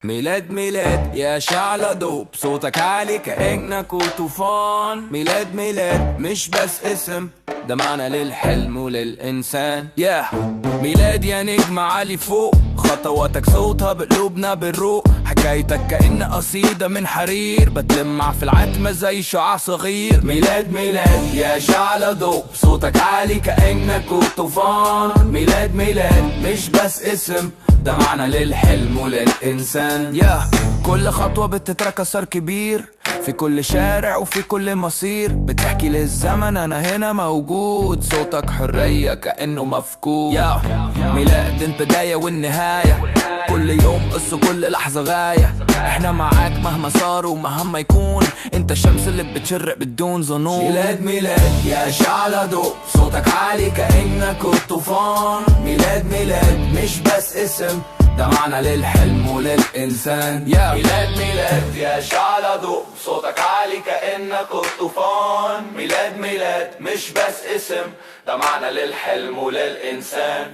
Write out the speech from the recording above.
ميلاد ميلاد يا شعلة دوب، صوتك عالي كأنك طوفان. ميلاد ميلاد مش بس اسم، ده معنى للحلم وللإنسان. ميلاد يا نجم عالي فوق، خطواتك صوتها بقلوبنا بالروق. حكايتك كأن قصيدة من حرير، بتلمع في العتمة زي شعاع صغير. ميلاد ميلاد يا شعلة دوب، صوتك عالي كأنك طوفان. ميلاد ميلاد مش بس اسم، ده معنى للحلم وللإنسان. كل خطوة بتترك أثر كبير في كل شارع وفي كل مصير. بتحكي للزمن أنا هنا موجود، صوتك حرية كأنه مفقود. ميلاد البداية والنهاية، كل يوم قصة كل لحظة غاية. احنا معاك مهما صار ومهما يكون، انت الشمس اللي بتشرق بدون ظنون. ميلاد ميلاد يا شعلة دوب، صوتك عالي كأنك طوفان. ميلاد ميلاد مش بس اسم، ده معنى للحلم وللإنسان. ميلاد ميلاد يا شعلة دوب، صوتك عالي كأنك طوفان. ميلاد ميلاد مش بس اسم، ده معنى للحلم وللإنسان.